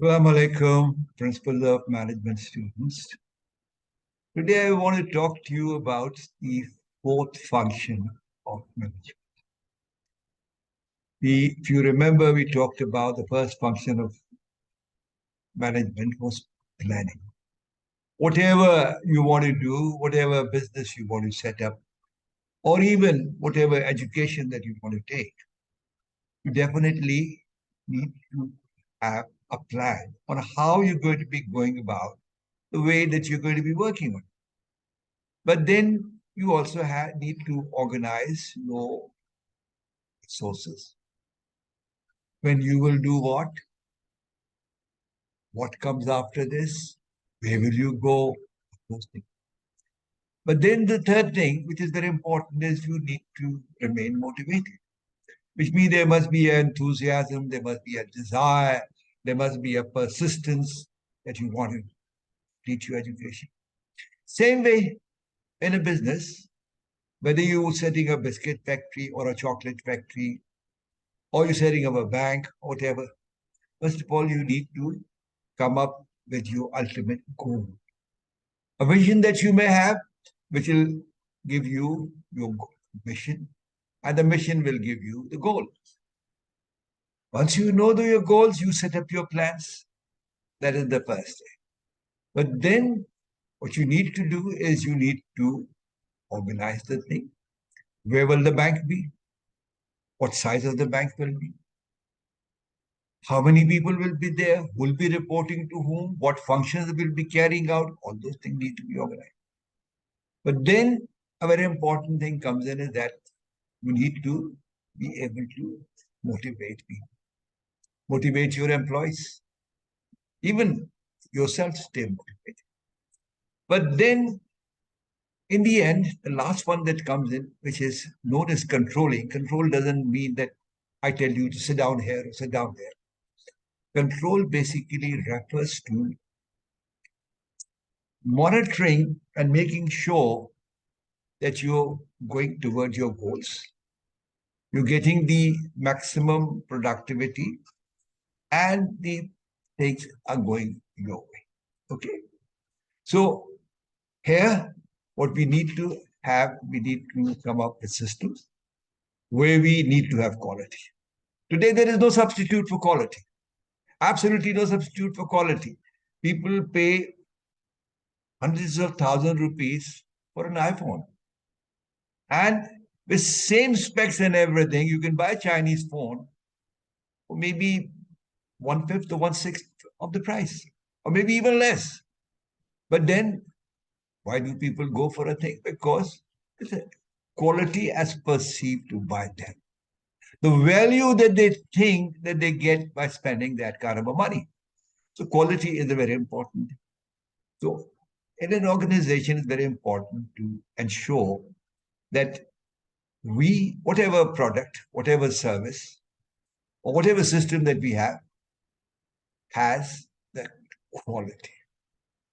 Assalamu alaikum, Principal of Management students. Today I want to talk to you about the fourth function of management. If you remember, we talked about the first function of management was planning. Whatever you want to do, whatever business you want to set up, or even whatever education that you want to take, you definitely need to have a plan on how you're going to be going about the way that you're going to be working on. But then you also need to organize your resources. When you will do what comes after this, where will you go, those things. But then the third thing, which is very important, is you need to remain motivated, which means there must be an enthusiasm, there must be a desire, there must be a persistence that you want to teach your education. Same way in a business, whether you're setting a biscuit factory or a chocolate factory, or you're setting up a bank, or whatever, first of all, you need to come up with your ultimate goal. A vision that you may have, which will give you your mission, and the mission will give you the goal. Once you know your goals, you set up your plans. That is the first thing. But then what you need to do is you need to organize the thing. Where will the bank be? What size of the bank will be? How many people will be there? Who will be reporting to whom? What functions will be carrying out? All those things need to be organized. But then a very important thing comes in is that you need to be able to motivate people. Motivate your employees. Even yourself stay motivated. But then in the end, the last one that comes in, which is known as controlling. Control doesn't mean that I tell you to sit down here or sit down there. Control basically refers to monitoring and making sure that you're going towards your goals. You're getting the maximum productivity and the things are going your way. Okay. So here, what we need to have, we need to come up with systems where we need to have quality. Today, there is no substitute for quality. Absolutely no substitute for quality. People pay hundreds of thousands of rupees for an iPhone. And with same specs and everything, you can buy a Chinese phone for maybe 1/5 or 1/6 of the price, or maybe even less. But then, why do people go for a thing? Because it's a quality as perceived by them. The value that they think that they get by spending that kind of a money. So quality is a very important. So in an organization, it's very important to ensure that whatever product, whatever service, or whatever system that we have, has the quality.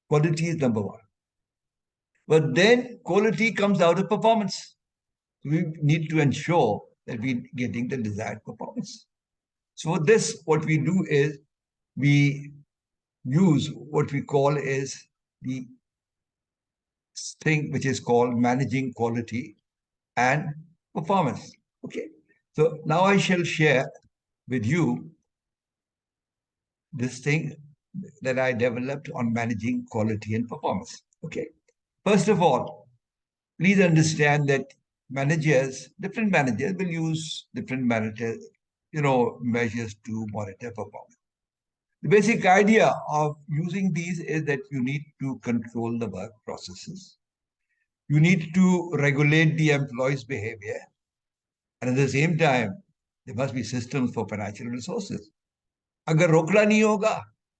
Quality is number one. But then quality comes out of performance. We need to ensure that we're getting the desired performance. So for this, what we do is we use what we call is the thing which is called managing quality and performance. Okay. So now I shall share with you this thing that I developed on managing quality and performance. Okay. First of all, please understand that different managers will use different measures to monitor performance. The basic idea of using these is that you need to control the work processes. You need to regulate the employee's behavior. And at the same time, there must be systems for financial resources. अगर रोकना नहीं होगा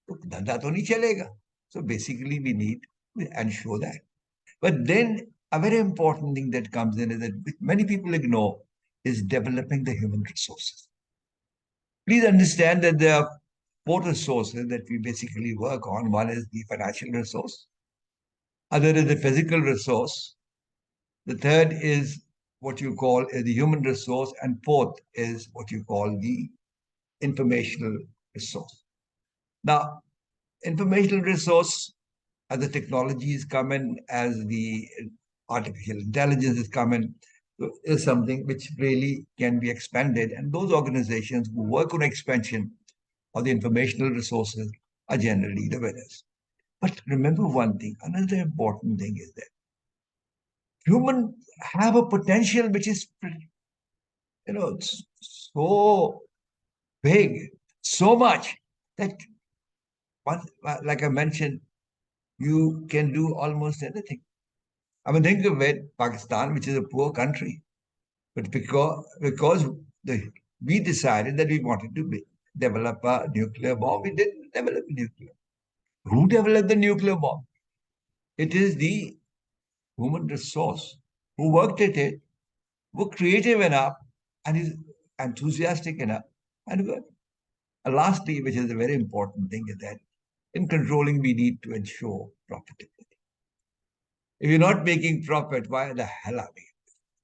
तो धंधा तो नहीं चलेगा. So basically we need to ensure that. But then a very important thing that comes in is that many people ignore is developing the human resources. Please understand that there are four resources that we basically work on. One is the financial resource. Other is the physical resource. The third is what you call the human resource. And fourth is what you call the informational resource. Now, informational resource, as the technologies come in, as the artificial intelligence is coming, is something which really can be expanded. And those organizations who work on expansion of the informational resources are generally the winners. But remember one thing, another important thing is that humans have a potential which is, so big, so much that, like I mentioned, you can do almost anything. I mean, think of it, Pakistan, which is a poor country, but because we decided that we wanted to develop a nuclear bomb, we didn't develop a nuclear. Who developed the nuclear bomb? It is the human resource who worked at it, were creative enough, and is enthusiastic enough, and good. And lastly, which is a very important thing, is that in controlling, we need to ensure profitability. If you're not making profit, why the hell are we?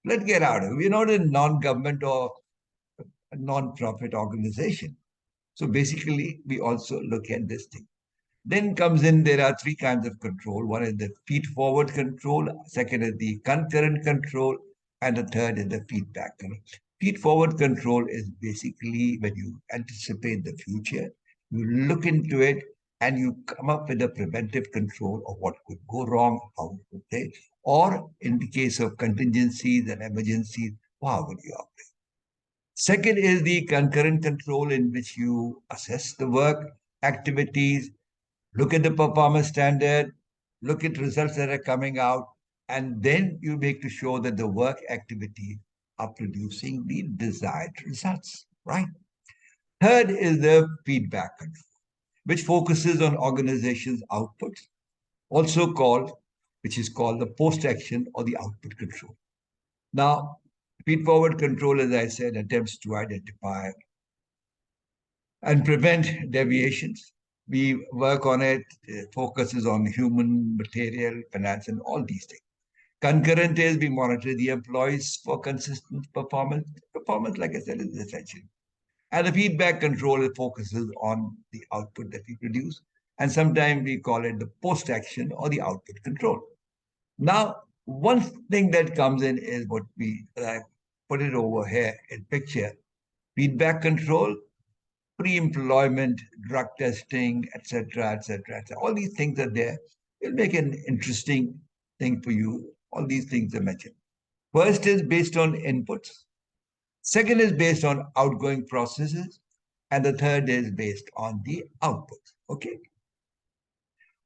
Let's get out of it. We're not a non-government or a non-profit organization. So basically, we also look at this thing. Then comes in, there are three kinds of control. One is the feed-forward control, second is the concurrent control, and the third is the feedback control. Feed-forward control is basically when you anticipate the future, you look into it, and you come up with a preventive control of what could go wrong, how it could take, or in the case of contingencies and emergencies, how would you operate? Second is the concurrent control, in which you assess the work, activities, look at the performance standard, look at results that are coming out, and then you make to sure that the work activities are producing the desired results, right? Third is the feedback control, which focuses on organization's outputs, also called, which is called the post-action or the output control. Now, feed-forward control, as I said, attempts to identify and prevent deviations. We work on it, focuses on human, material, finance, and all these things. Concurrent is we monitor the employees for consistent performance. Performance, like I said, is essential. And the feedback control focuses on the output that we produce. And sometimes we call it the post action or the output control. Now, one thing that comes in is what we put it over here in picture, feedback control, pre-employment, drug testing, etc., etc., etc. All these things are there. It'll make an interesting thing for you. All these things are mentioned. First is based on inputs. Second is based on outgoing processes. And the third is based on the outputs. Okay.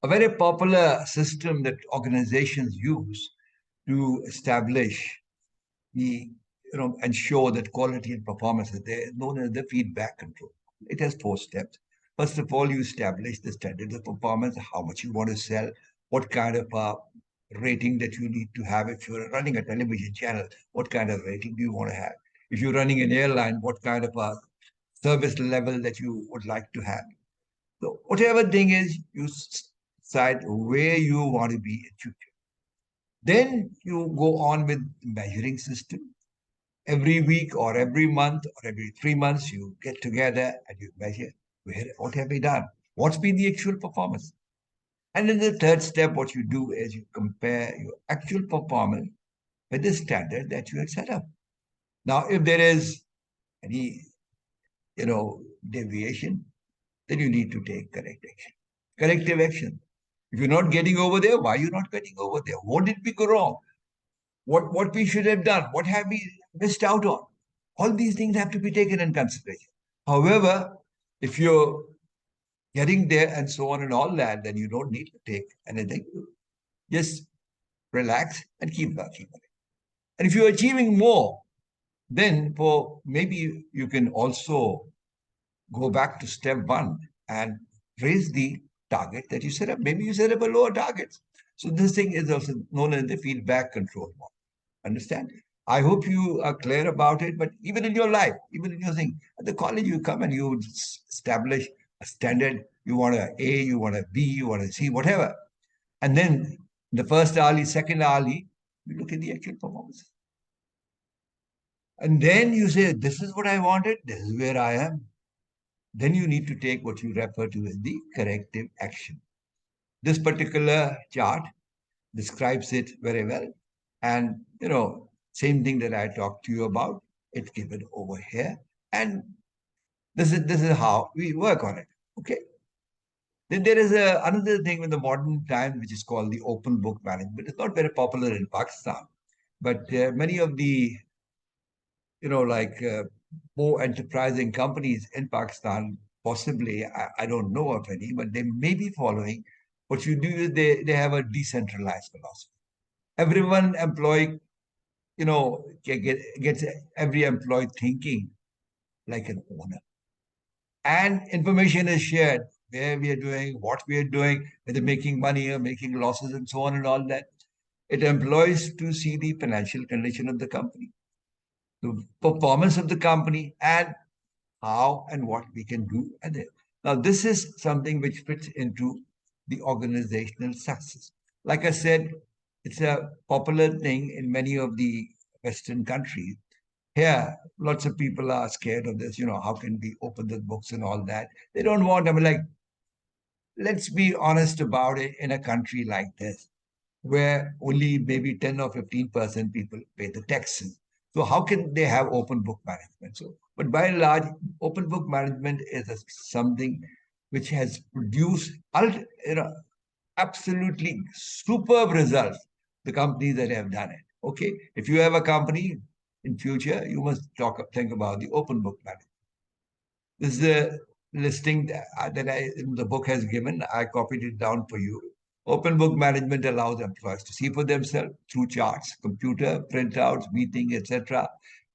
A very popular system that organizations use to establish the, ensure that quality and performance is there, known as the feedback control. It has four steps. First of all, you establish the standards of performance, how much you want to sell, what kind of rating that you need to have. If you're running a television channel, what kind of rating do you want to have? If you're running an airline, what kind of a service level that you would like to have? So whatever thing is, you decide where you want to be in future. Then you go on with measuring system. Every week or every month or every 3 months, you get together and you measure what have we done? What's been the actual performance? And then the third step, what you do is you compare your actual performance with the standard that you had set up. Now, if there is any, deviation, then you need to take corrective action. If you're not getting over there, why are you not getting over there? What did we go wrong? What we should have done? What have we missed out on? All these things have to be taken in consideration. However, if you're getting there and so on and all that, then you don't need to take anything. Just relax and keep working on it. And if you're achieving more, then for maybe you can also go back to step one and raise the target that you set up. Maybe you set up a lower target. So this thing is also known as the feedback control model. Understand? I hope you are clear about it, but even in your life, even in your thing, at the college you come and you establish a standard. You want a A, you want a B, you want a C, whatever. And then the first hourly, second hourly, you look at the actual performance. And then you say, this is what I wanted, this is where I am. then you need to take what you refer to as the corrective action. This particular chart describes it very well. And, same thing that I talked to you about, it's given over here. And this is how we work on it. Okay. Then there is another thing in the modern time, which is called the open book management. It's not very popular in Pakistan, but many of the, like more enterprising companies in Pakistan, possibly, I don't know of any, but they may be following. What you do is they have a decentralized philosophy. Everyone employee, gets every employee thinking like an owner. And information is shared where we are doing, what we are doing, whether making money or making losses and so on and all that. It employs to see the financial condition of the company, the performance of the company, and how and what we can do. And now this is something which fits into the organizational success. Like I said, it's a popular thing in many of the Western countries. Here, lots of people are scared of this. How can we open the books and all that? They don't want. I mean, like, let's be honest about it. In a country like this, where only maybe 10 or 15% people pay the taxes. So how can they have open book management? So, but by and large, open book management is something which has produced absolutely superb results. The companies that have done it. Okay, if you have a company in future, you must think about the open book management. This is a listing the book has given. I copied it down for you. Open book management allows employees to see for themselves through charts, computer, printouts, meeting, etc.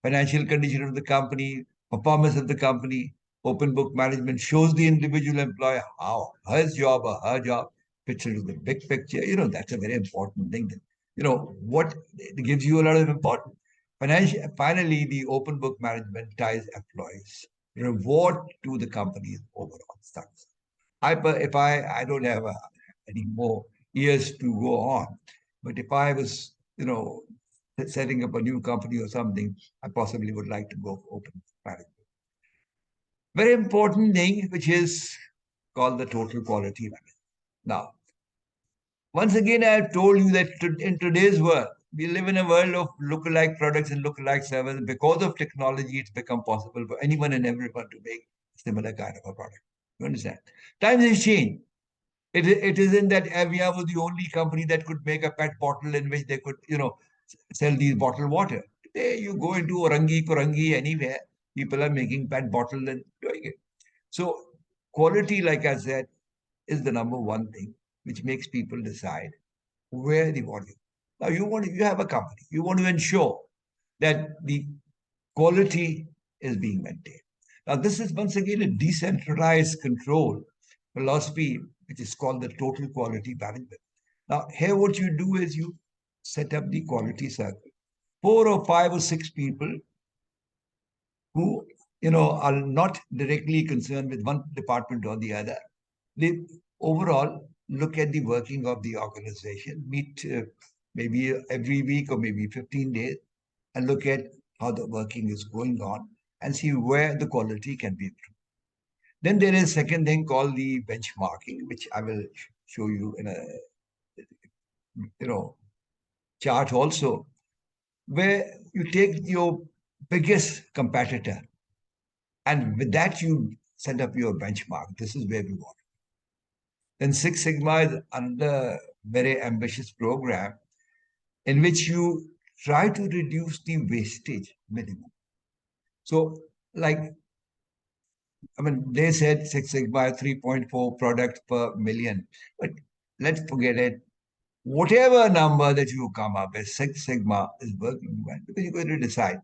Financial condition of the company, performance of the company. Open book management shows the individual employee how his job or her job fits into the big picture. That's a very important thing. What it gives you a lot of importance. Finally, the open book management ties employees reward to the company's overall success. If I don't have any more years to go on, but if I was, setting up a new company or something, I possibly would like to go for open management. Very important thing, which is called the total quality management. Now, once again, I have told you that in today's world, we live in a world of lookalike products and lookalike services. Because of technology, it's become possible for anyone and everyone to make a similar kind of a product. You understand? Times have changed. It isn't that Avia was the only company that could make a PET bottle in which they could, sell these bottled water. Today, you go into Orangi, Korangi, anywhere, people are making PET bottle and doing it. So quality, like I said, is the number one thing which makes people decide where they want to. Now you have a company. You want to ensure that the quality is being maintained. Now this is once again a decentralized control philosophy, which is called the total quality management. Now here what you do is you set up the quality circle. 4 or 5 or 6 people who are not directly concerned with one department or the other. They overall look at the working of the organization, meet maybe every week or maybe 15 days, and look at how the working is going on and see where the quality can be improved. Then there is second thing called the benchmarking, which I will show you in a chart also, where you take your biggest competitor and with that you set up your benchmark. This is where we want. Then Six Sigma is another very ambitious program in which you try to reduce the wastage minimum. So, they said Six Sigma 3.4 products per million, but let's forget it. Whatever number that you come up with, Six Sigma is working well because you're going to decide.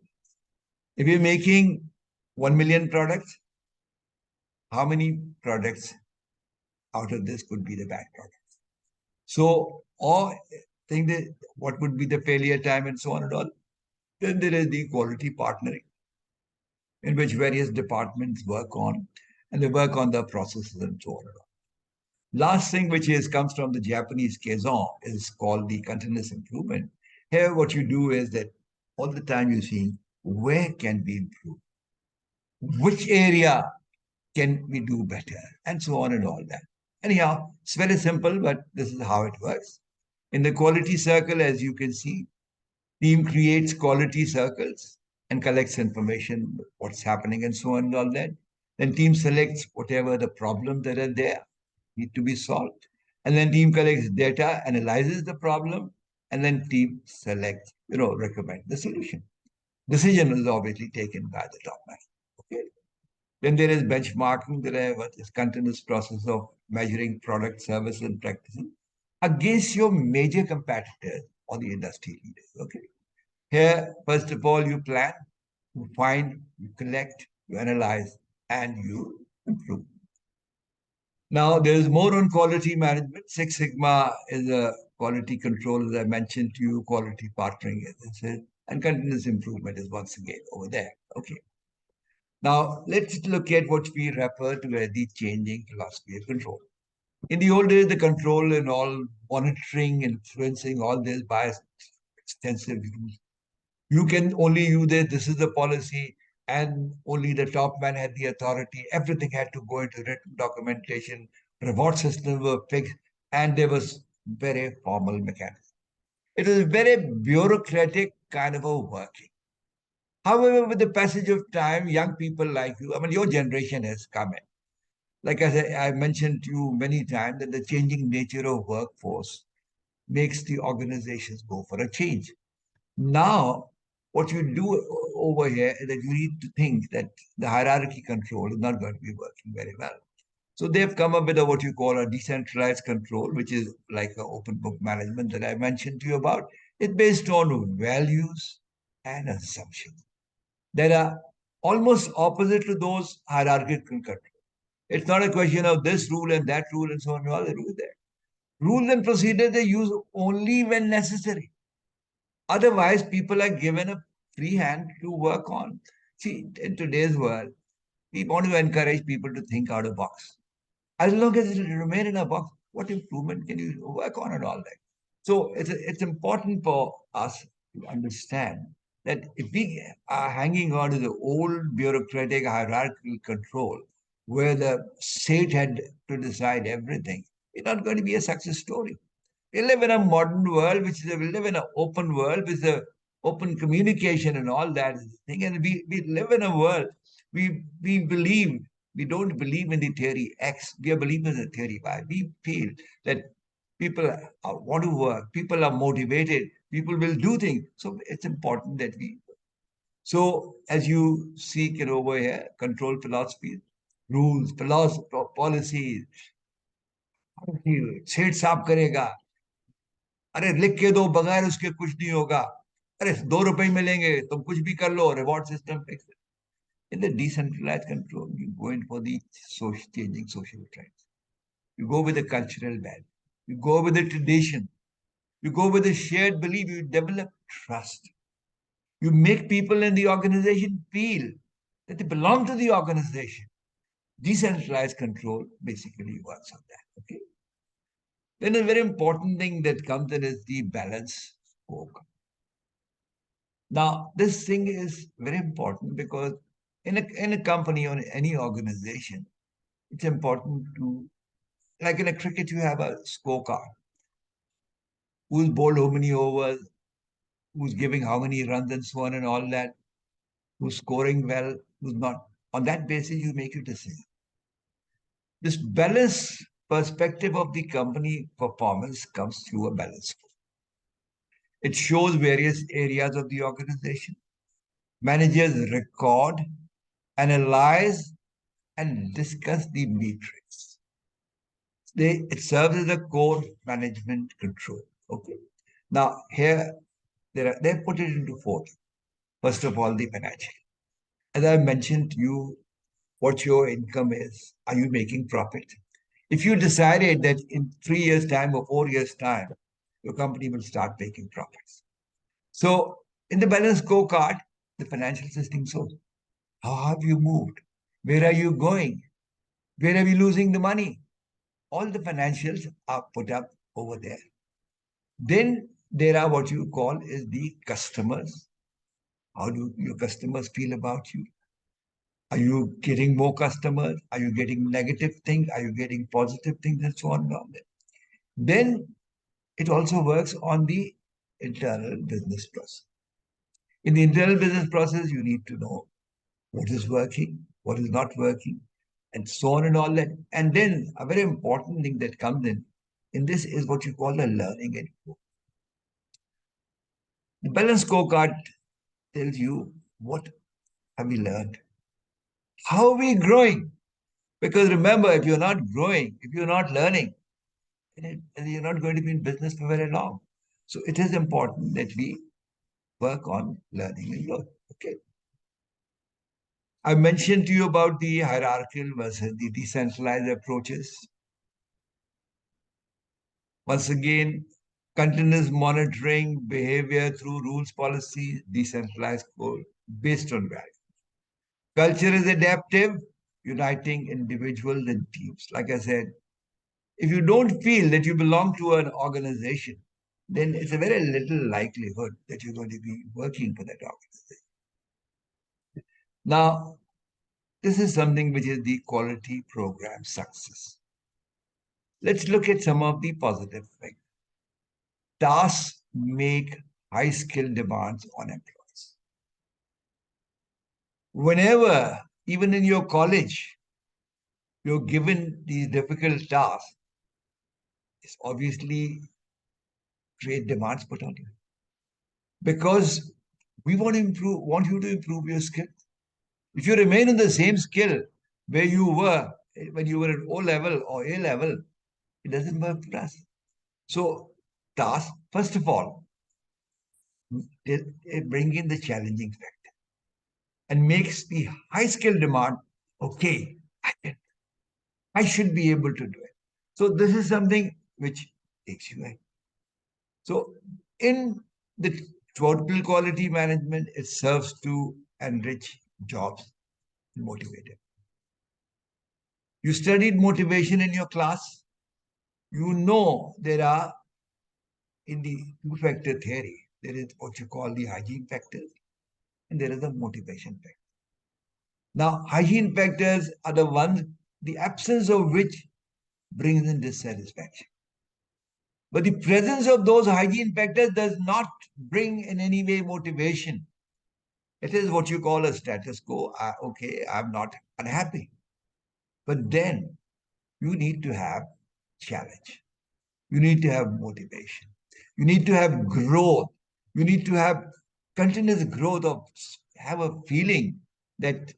If you're making 1 million products, how many products out of this could be the bad products? So, or think that what would be the failure time and so on and all. Then there is the quality partnering, in which various departments work on, and they work on the processes and so on and all. Last thing, which comes from the Japanese Kaizen, is called the continuous improvement. Here, what you do is that all the time you're seeing where can we improve, which area can we do better, and so on and all that. Anyhow, it's very simple, but this is how it works. In the quality circle, as you can see, team creates quality circles and collects information, what's happening and so on and all that. Then team selects whatever the problems that are there need to be solved. And then team collects data, analyzes the problem, and then team selects, recommend the solution. Decision is obviously taken by the top man. Okay. Then there is benchmarking, there is this continuous process of measuring product, service, and practices against your major competitors or the industry leaders. Okay. Here, first of all, you plan, you find, you collect, you analyze, and you improve. Now, there is more on quality management. Six Sigma is a quality control, as I mentioned to you, quality partnering, and continuous improvement is once again over there. Okay. Now, let's look at what we refer to as the changing philosophy of control. In the old days, the control and all monitoring, influencing, all this by extensive rules. You can only use this is the policy, and only the top man had the authority. Everything had to go into written documentation, reward systems were fixed, and there was very formal mechanism. It was very bureaucratic kind of a working. However, with the passage of time, young people like you, I mean, your generation has come in. Like I said, I mentioned to you many times that the changing nature of workforce makes the organizations go for a change. Now, what you do over here is that you need to think that the hierarchy control is not going to be working very well. So they've come up with what you call a decentralized control, which is like an open book management that I mentioned to you about. It's based on values and assumptions that are almost opposite to those hierarchical control. It's not a question of this rule and that rule and so on, all the rules there. Rules and procedures they use only when necessary. Otherwise, people are given a free hand to work on. See, in today's world, we want to encourage people to think out of the box. As long as it remain in a box, what improvement can you work on and all that? So it's important for us to understand that if we are hanging on to the old bureaucratic hierarchical control where the state had to decide everything, it's not going to be a success story. We live in a modern world, we live in an open world with a open communication and all that thing. And we live in a world, we believe, we don't believe in the theory X, we are believing in the theory Y. We feel that people want to work, people are motivated, people will do things. So it's important that we. So as you seek it over here, control philosophies, rules, philosophy, policies, सेठ साफ करेगा, अरे लिख के दो बगैर उसके कुछ नहीं होगा, अरे 2 रुपए मिलेंगे तुम कुछ भी कर लो, reward system fix. In the decentralized control, you go in for the social, changing social trends. You go with the cultural value. You go with the tradition. You go with the shared belief. You develop trust. You make people in the organization feel that they belong to the organization. Decentralized control basically works on that. Okay. Then a very important thing that comes in is the balance scorecard. Now, this thing is very important because in a company or any organization, it's important to, like in a cricket, you have a scorecard. Who's bowled how many overs, who's giving how many runs and so on and all that, who's scoring well, who's not. On that basis, you make your decision. This balance perspective of the company performance comes through a balance score. It shows various areas of the organization. Managers record, analyze, and discuss the metrics. It serves as a core management control. Okay. Now here they put it into four. First of all, the financial. As I mentioned to you, what your income is. Are you making profit? If you decided that in 3 years' time or 4 years' time, your company will start making profits. So in the balance scorecard, the financial system shows how have you moved? Where are you going? Where are we losing the money? All the financials are put up over there. Then there are what you call is the customers. How do your customers feel about you? Are you getting more customers? Are you getting negative things? Are you getting positive things? And so on and on. Then it also works on the internal business process. In the internal business process, you need to know what is working, what is not working, and so on and all that. And then a very important thing that comes in this is what you call a learning and growth. The balance scorecard tells you what have we learned, how are we growing. Because remember, if you're not growing, if you're not learning, then you're not going to be in business for very long. So it is important that we work on learning and growth. Okay. I mentioned to you about the hierarchical versus the decentralized approaches. Once again, continuous monitoring behavior through rules, policies, decentralized code based on value. Culture is adaptive, uniting individuals and teams. Like I said, if you don't feel that you belong to an organization, then it's a very little likelihood that you're going to be working for that organization. Now, this is something which is the quality program success. Let's look at some of the positive things. Tasks make high skill demands on employees. Whenever, even in your college, you're given these difficult tasks, it's obviously great demands put on you. Because we want you to improve your skill. If you remain in the same skill where you were when you were at O level or A level, it doesn't work for us. So, task, first of all, it brings in the challenging factor and makes the high skill demand okay. I should be able to do it. So, this is something which takes you in. So, in the total quality management, it serves to enrich jobs and motivate it. You studied motivation in your class. You know there are, in the two-factor theory, there is what you call the hygiene factors and there is a motivation factor. Now, hygiene factors are the ones, the absence of which brings in dissatisfaction. But the presence of those hygiene factors does not bring in any way motivation. It is what you call a status quo. Okay, I'm not unhappy. But then you need to have challenge. You need to have motivation. You need to have growth. You need to have continuous growth of have a feeling that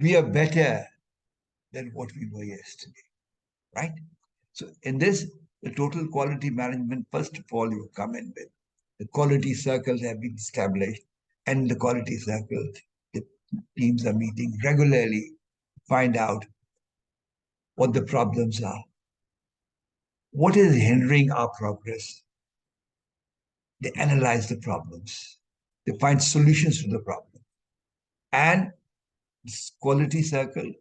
we are better than what we were yesterday. Right? So in this, the total quality management, first of all, you come in with the quality circles have been established, and the quality circles, the teams are meeting regularly, find out what the problems are, what is hindering our progress. They analyze the problems, they find solutions to the problem, and this quality circle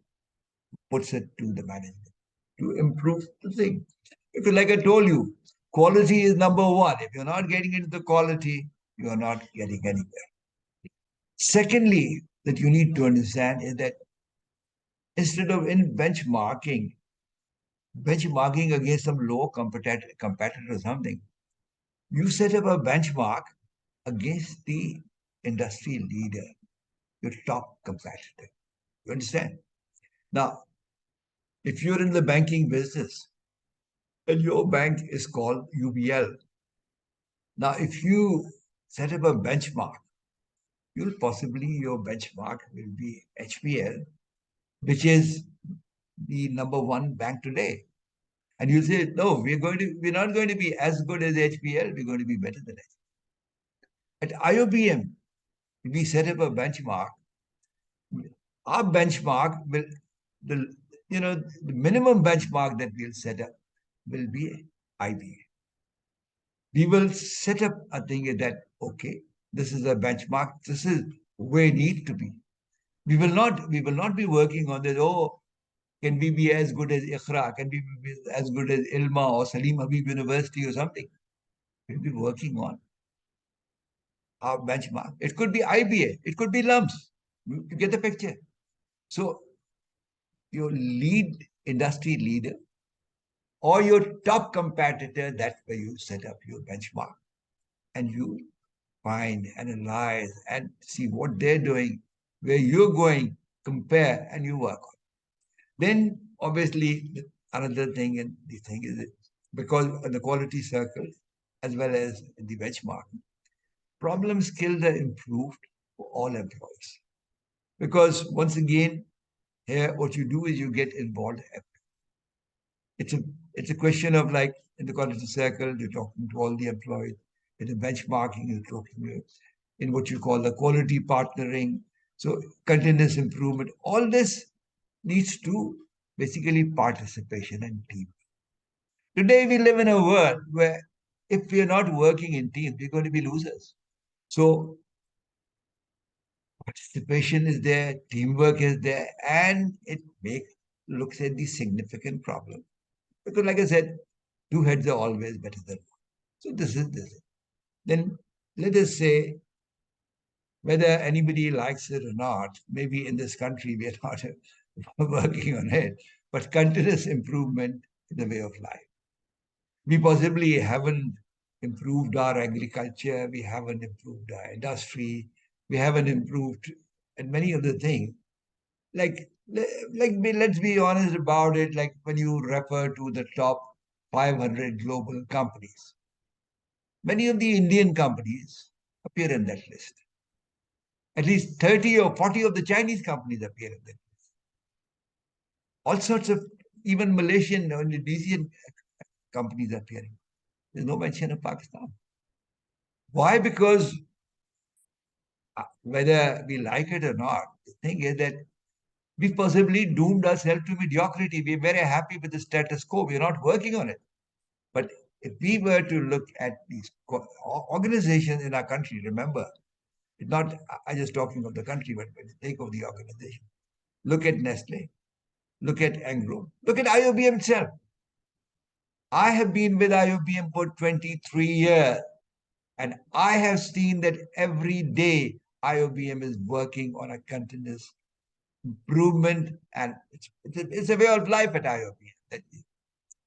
puts it to the management to improve the thing. Because, like I told you, quality is number one. If you're not getting into the quality, you are not getting anywhere. Secondly, that you need to understand is that instead of in benchmarking against some low competitor or something, you set up a benchmark against the industry leader, your top competitor. You understand? Now, if you're in the banking business and your bank is called UBL, now if you set up a benchmark, your benchmark will be HPL, which is the number one bank today. And you say, no, we're not going to be as good as HPL, we're going to be better than it. At IoBM, we set up a benchmark. Our benchmark will the the minimum benchmark that we'll set up will be IBA. We will set up a thing that okay, this is a benchmark, this is where it needs to be. We will not be working on this, oh, can we be as good as Iqra? Can we be as good as Ilma or Salim Habib University or something? We'll be working on our benchmark. It could be IBA, it could be lumps. You get the picture. So your lead industry leader or your top competitor, that's where you set up your benchmark and you find, analyze, and see what they're doing, where you're going, compare, and you work on. Then, obviously, another thing, and the thing is, because in the quality circle, as well as in the benchmark, problem skills are improved for all employees. Because once again, here, what you do is you get involved. It's a it's a question of like in the quality circle, you're talking to all the employees. In the benchmarking, you're talking in what you call the quality partnering. So continuous improvement. All this needs to basically participation and team. Today we live in a world where if we are not working in teams, we're going to be losers. So participation is there, teamwork is there, and it makes looks at the significant problem. Because like I said, two heads are always better than one. So this is this. Then let us say whether anybody likes it or not, maybe in this country we are not working on it, but continuous improvement is the way of life. We possibly haven't improved our agriculture, we haven't improved our industry, we haven't improved and many of the things. Like, let's be honest about it. Like when you refer to the top 500 global companies, many of the Indian companies appear in that list. At least 30 or 40 of the Chinese companies appear in that list. All sorts of even Malaysian or Indonesian companies appearing. There's no mention of Pakistan. Why? Because whether we like it or not, the thing is that we possibly doomed ourselves to mediocrity. We're very happy with the status quo. We're not working on it. But if we were to look at these organizations in our country, remember, it's not, I'm just talking of the country, but when you think of the organization, look at Nestle, look at Anglo, look at IoBM itself. I have been with IoBM for 23 years, and I have seen that every day IoBM is working on a continuous improvement, and it's a way of life at IoBM.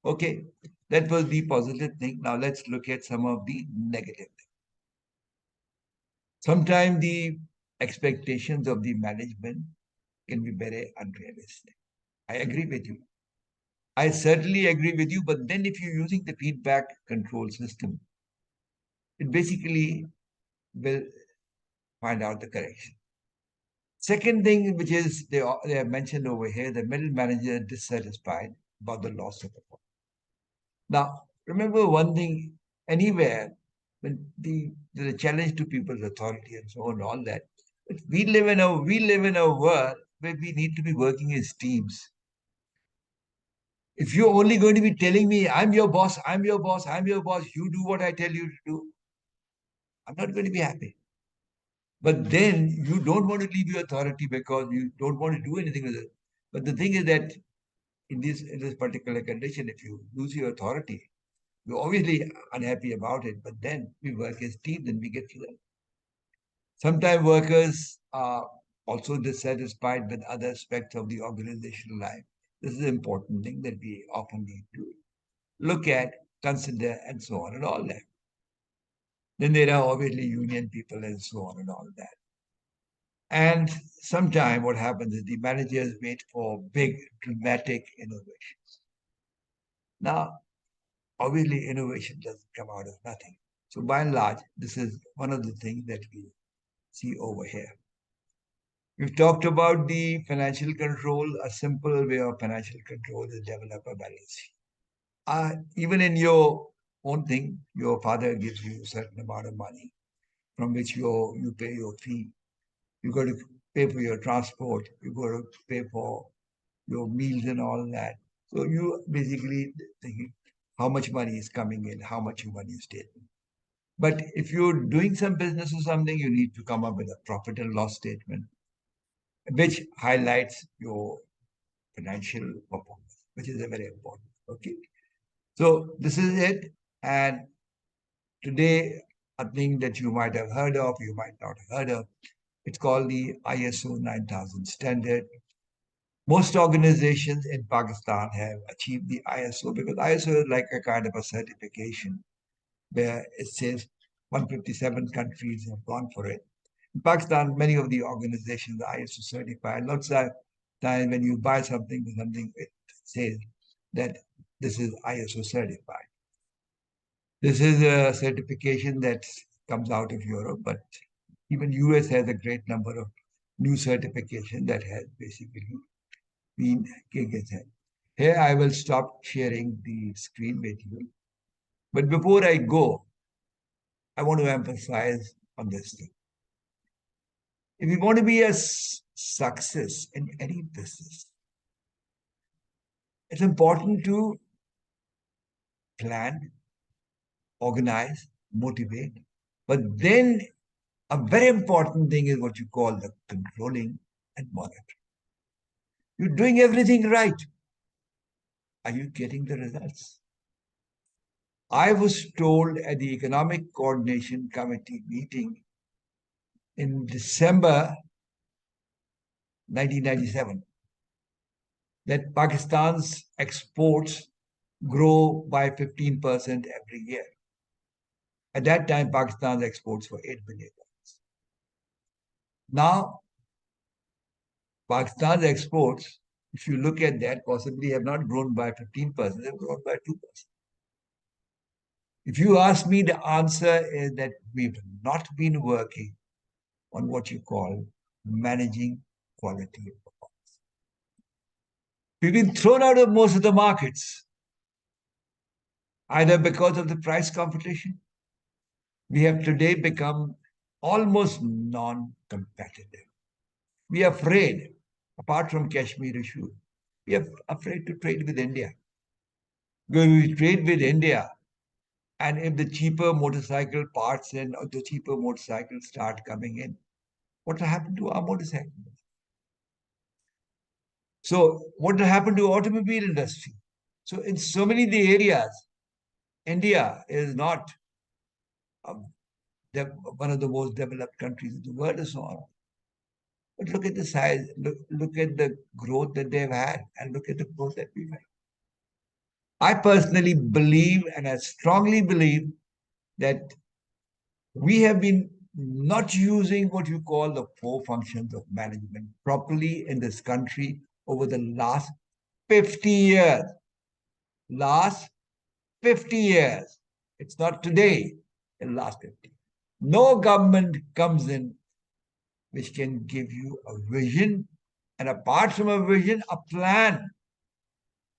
Okay, that was the positive thing. Now let's look at some of the negative things. Sometimes the expectations of the management can be very unrealistic. I agree with you. I certainly agree with you, but then if you're using the feedback control system, it basically will find out the correction. Second thing, which is they have mentioned over here, the middle manager dissatisfied about the loss of performance. Now, remember one thing, anywhere, when the challenge to people's authority and so on, all that. But we live in a world where we need to be working as teams. If you're only going to be telling me, I'm your boss, I'm your boss, I'm your boss, you do what I tell you to do, I'm not going to be happy. But then you don't want to leave your authority because you don't want to do anything with it. But the thing is that in this particular condition, if you lose your authority, you're obviously unhappy about it, but then we work as teams and we get to them. Sometimes workers are also dissatisfied with other aspects of the organizational life. This is an important thing that we often need to look at, consider, and so on and all that. Then there are obviously union people and so on and all that. And sometimes what happens is the managers wait for big, dramatic innovations. Now, obviously, innovation doesn't come out of nothing. So by and large, this is one of the things that we see over here. We've talked about the financial control. A simple way of financial control is develop a balance sheet. Even in your own thing, your father gives you a certain amount of money from which you pay your fee. You got to pay for your transport. You got to pay for your meals and all that. So you basically thinking how much money is coming in, how much money is taken. But if you're doing some business or something, you need to come up with a profit and loss statement, which highlights your financial performance, which is a very important. Okay. So this is it. And today, a thing that you might have heard of, you might not have heard of, it's called the ISO 9000 standard. Most organizations in Pakistan have achieved the ISO because ISO is like a kind of a certification where it says 157 countries have gone for it. In Pakistan, many of the organizations are ISO certified. Lots of times when you buy something, it says that this is ISO certified. This is a certification that comes out of Europe, but even US has a great number of new certification that has basically been given. Here I will stop sharing the screen with you. But before I go, I want to emphasize on this thing. If you want to be a success in any business, it's important to plan, organize, motivate. But then a very important thing is what you call the controlling and monitoring. You're doing everything right. Are you getting the results? I was told at the Economic Coordination Committee meeting in December 1997 that Pakistan's exports grow by 15% every year. At that time, Pakistan's exports were $8 billion. Now, Pakistan's exports, if you look at that, possibly have not grown by 15%, they've grown by 2%. If you ask me, the answer is that we've not been working on what you call managing quality. We've been thrown out of most of the markets, either because of the price competition. We have today become almost non-competitive. We are afraid, apart from Kashmir issue, we are afraid to trade with India. When we trade with India, and if the cheaper motorcycle parts and the cheaper motorcycles start coming in, what will happen to our motorcycles? So what will happen to automobile industry? So in so many of the areas, India is not one of the most developed countries in the world and so on. But look at the size, look at the growth that they've had, and look at the growth that we've had. I personally believe, and I strongly believe, that we have been not using what you call the four functions of management properly in this country over the last 50 years. Last 50 years. It's not today, in the last 50. No government comes in which can give you a vision, and apart from a vision, a plan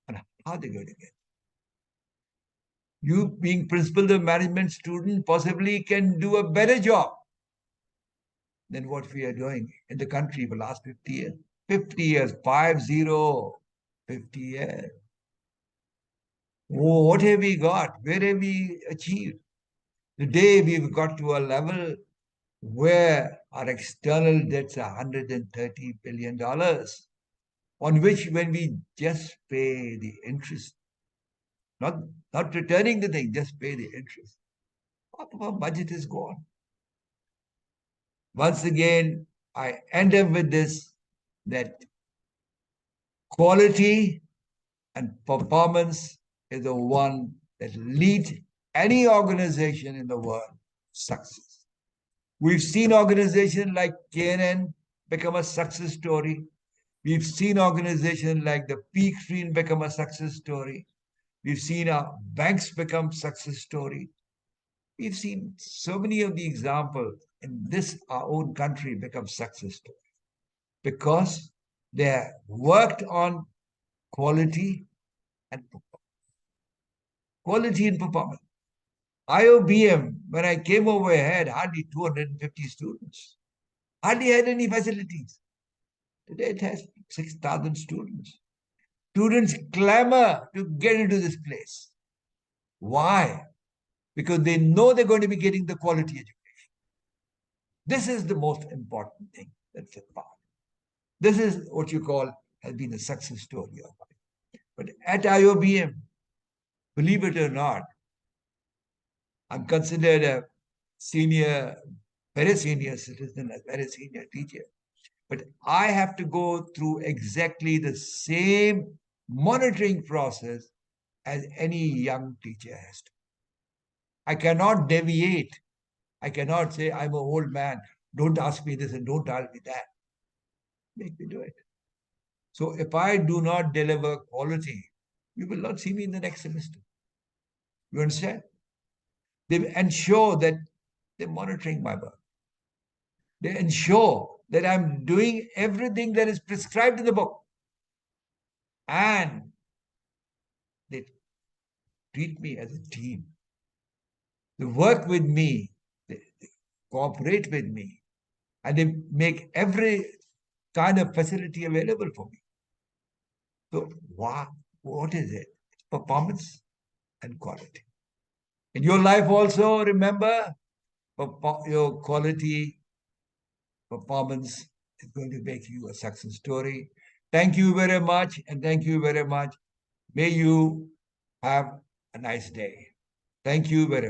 on how they're going to get. You, being principal of management student, possibly can do a better job than what we are doing in the country for the last 50 years. 50 years, 50, 50 years. Oh, what have we got? Where have we achieved? Today we've got to a level where our external debts are $130 billion, on which when we just pay the interest, not returning the thing, just pay the interest, half of our budget is gone. Once again, I end up with this, that quality and performance is the one that leads any organization in the world success. We've seen organizations like KNN become a success story. We've seen organizations like the Peak Screen become a success story. We've seen our banks become success story. We've seen so many of the examples in this, our own country, become success stories because they worked on quality and performance. Quality and performance. IoBM, when I came over here, had hardly 250 students. Hardly had any facilities. Today it has 6,000 students. Students clamor to get into this place. Why? Because they know they're going to be getting the quality education. This is the most important thing that's about. This is what you call has been a success story of mine. But at IoBM, believe it or not, I'm considered a senior, very senior citizen, a very senior teacher. But I have to go through exactly the same monitoring process as any young teacher has to. I cannot deviate. I cannot say, I'm an old man. Don't ask me this and don't ask me that. Make me do it. So if I do not deliver quality, you will not see me in the next semester. You understand? They ensure that they're monitoring my work. They ensure that I'm doing everything that is prescribed in the book. And they treat me as a team. They work with me. They cooperate with me. And they make every kind of facility available for me. So, wow, what is it? It's performance and quality. In your life also, remember, your quality performance is going to make you a success story. Thank you very much. And thank you very much. May you have a nice day. Thank you very much.